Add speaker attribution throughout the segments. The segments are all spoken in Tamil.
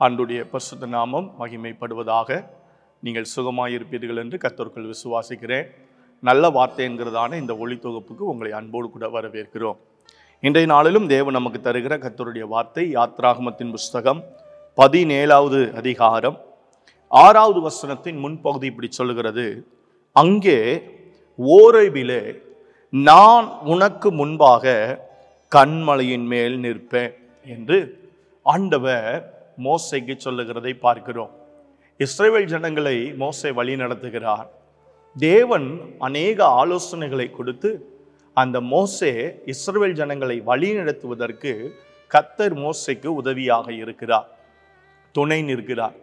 Speaker 1: ஆண்டவருடைய பரிசுத்த நாமம் மகிமைப்படுவதாக. நீங்கள் சுகமாயிருப்பீர்கள் என்று கர்த்தருக்குள் விசுவாசிக்கிறேன். நல்ல வார்த்தை என்கிறதான இந்த ஒளி தொகுப்புக்கு உங்களை அன்போடு கூட வரவேற்கிறோம். இன்றைய நாளிலும் தேவன் நமக்கு தருகிற கர்த்தருடைய வார்த்தை யாத்ராகமத்தின் புஸ்தகம் 17வது அதிகாரம் 6வது வசனத்தின் முன்பகுதி இப்படி சொல்லுகிறது: அங்கே ஓரேபிலே நான் உனக்கு முன்பாக கன்மலையின் மேல் நிற்பேன் என்று ஆண்டவர் மோசேக்கு சொல்லுகிறதை பார்க்கிறோம். இஸ்ரவேல் ஜனங்களை மோசே வழி நடத்துகிறார். தேவன் அநேக ஆலோசனைகளை கொடுத்து அந்த மோசே இஸ்ரவேல் ஜனங்களை வழி நடத்துவதற்கு கர்த்தர் மோசேக்கு உதவியாக இருக்கிறார், துணை நிற்கிறார்.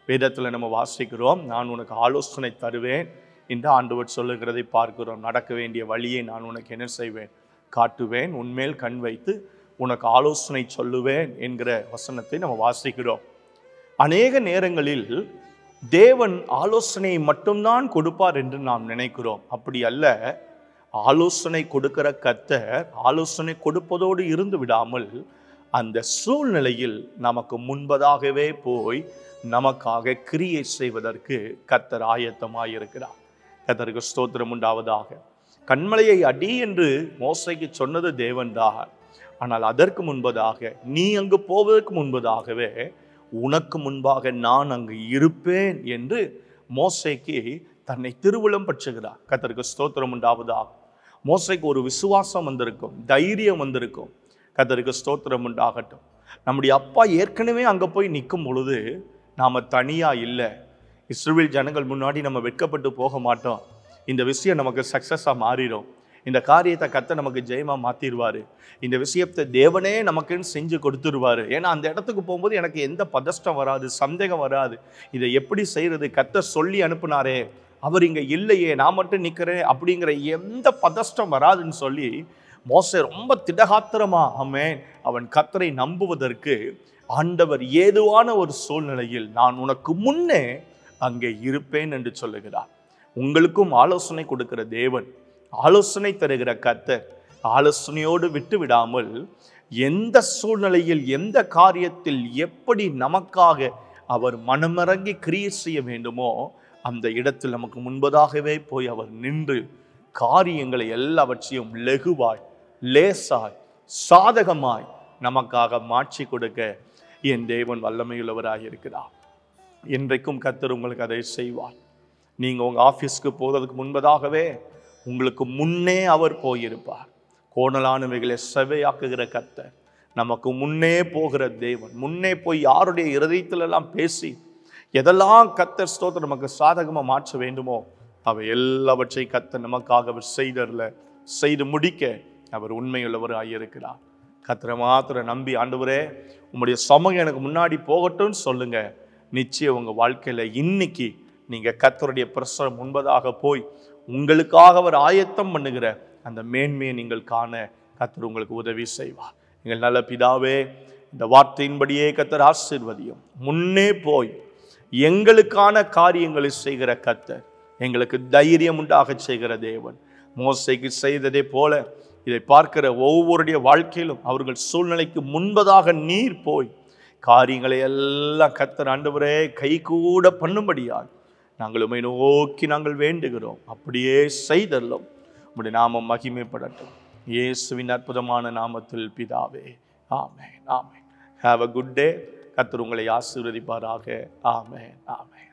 Speaker 1: வேதத்தில் நம்ம வாசிக்கிறோம், நான் உனக்கு ஆலோசனை தருவேன் என்று ஆண்டவர் சொல்லுகிறதை பார்க்கிறோம். நடக்க வேண்டிய வழியை நான் உனக்கு என்ன செய்வேன்? காட்டுவேன். உன்மேல் கண் வைத்து உனக்கு ஆலோசனை சொல்லுவேன் என்கிற வசனத்தை நம்ம வாசிக்கிறோம். அநேக நேரங்களில் தேவன் ஆலோசனையை மட்டும்தான் கொடுப்பார் என்று நாம் நினைக்கிறோம். அப்படி அல்ல. ஆலோசனை கொடுக்கிற கர்த்தர் ஆலோசனை கொடுப்பதோடு இருந்து விடாமல் அந்த சூழ்நிலையில் நமக்கு முன்பதாகவே போய் நமக்காக கிரியை செய்வதற்கு கர்த்தர் ஆயத்தமாயிருக்கிறார். கர்த்தருக்கு ஸ்தோத்திரம் உண்டாவதாக. கன்மலையை அடி என்று மோசேக்கு சொன்னது தேவன்தான். ஆனால் அதற்கு முன்பதாக, நீ அங்கு போவதற்கு முன்பதாகவே உனக்கு முன்பாக நான் அங்கு இருப்பேன் என்று மோசேக்கு தன்னை திருவுளம் பற்றுகிறார். கர்த்தருக்கு ஸ்தோத்திரம் உண்டாவதாக. மோசேக்கு ஒரு விசுவாசம் வந்திருக்கும், தைரியம் வந்திருக்கும். கர்த்தருக்கு ஸ்தோத்திரம் உண்டாகட்டும். நம்முடைய அப்பா ஏற்கனவே அங்கே போய் நிற்கும் பொழுது நாம் தனியா இல்லை. இஸ்ரவேல் ஜனங்கள் முன்னாடி நம்ம வெட்கப்பட்டு போக மாட்டோம். இந்த விஷயம் நமக்கு சக்சஸாக மாறிடும். இந்த காரியத்தை கர்த்தர் நமக்கு ஜெயமா மாத்திடுவாரு. இந்த விஷயத்தை தேவனே நமக்குன்னு செஞ்சு கொடுத்துருவாரு. ஏன்னா அந்த இடத்துக்கு போகும்போது எனக்கு எந்த பதஷ்டம் வராது, சந்தேகம் வராது. இதை எப்படி செய்யறது? கர்த்தர் சொல்லி அனுப்புனாரே, அவர் இங்க இல்லையே, நான் மட்டும் நிற்கிறேன் அப்படிங்கிற எந்த பதஷ்டம் வராதுன்னு சொல்லி மோசே ரொம்ப திடகாத்திரமா அவன் கர்த்தரை நம்புவதற்கு ஆண்டவர் ஏதுவான ஒரு சூழ்நிலையில் நான் உனக்கு முன்னே அங்கே இருப்பேன் என்று சொல்லுகிறார். உங்களுக்கும் ஆலோசனை கொடுக்கிற தேவன், ஆலோசனை தருகிற கர்த்தர் ஆலோசனையோடு விட்டு விடாமல் எந்த சூழ்நிலையில் எந்த காரியத்தில் எப்படி நமக்காக அவர் மனமிறங்கி கிரியை செய்ய வேண்டுமோ அந்த இடத்தில் நமக்கு முன்பதாகவே போய் அவர் நின்று காரியங்களை எல்லாவற்றையும் லெகுவாய், லேசாய், சாதகமாய் நமக்காக மாற்றி கொடுக்க என் தேவன் வல்லமையுள்ளவராக இருக்கிறார். இன்றைக்கும் கர்த்தர் உங்களுக்கு அதை செய்வார். நீங்கள் உங்கள் ஆஃபீஸ்க்கு போவதற்கு முன்பதாகவே உங்களுக்கு முன்னே அவர் போயிருப்பார். கோணலானவைகளை செவையாக்குகிற கர்த்தர், நமக்கு முன்னே போகிற தேவன், முன்னே போய் யாருடைய இருதயத்திலெல்லாம் பேசி எதெல்லாம் கர்த்தர் ஸ்தோத்திரம் நமக்கு சாதகமாக மாற்ற வேண்டுமோ அவை எல்லாவற்றையும் கர்த்தர் நமக்காக அவர் செய்து முடிக்க அவர் உண்மையுள்ளவராக இருக்கிறார். கர்த்தரை மாத்திரம் நம்பி, ஆண்டவரே உங்களுடைய சமூகம் எனக்கு முன்னாடி போகட்டும்னு சொல்லுங்க. நிச்சயம் உங்கள் வாழ்க்கையில் இன்னைக்கு நீங்கள் கர்த்தருடைய பிரசனம் முன்பதாக போய் உங்களுக்காக அவர் ஆயத்தம் பண்ணுகிற அந்த மேன்மையை நீங்கள் காண கர்த்தர் உங்களுக்கு உதவி செய்வார். எங்கள் நல்ல பிதாவே, இந்த வார்த்தையின்படியே கர்த்தர் ஆசீர்வதியும். முன்னே போய் எங்களுக்கான காரியங்களை செய்கிற கர்த்தர், எங்களுக்கு தைரியம் உண்டாக செய்கிற தேவன், மோசேக்கு செய்ததே போல இதை பார்க்கிற ஒவ்வொருடைய வாழ்க்கையிலும் அவர்கள் சூழ்நிலைக்கு முன்பதாக நீர் போய் காரியங்களை எல்லாம் கர்த்தர் ஆண்டவரே கை கூட பண்ணும்படியாக நாங்கள் உம்மை நோக்கி நாங்கள் வேண்டுகிறோம். அப்படியே செய்தல்லும் உம்முடைய நாமம் மகிமைப்படட்டும். இயேசுவின் அற்புதமான நாமத்தில் பிதாவே, ஆமென், ஆமென். Have a good day. கர்த்தர் உங்களை ஆசீர்வதிப்பாராக. ஆமென், ஆமென்.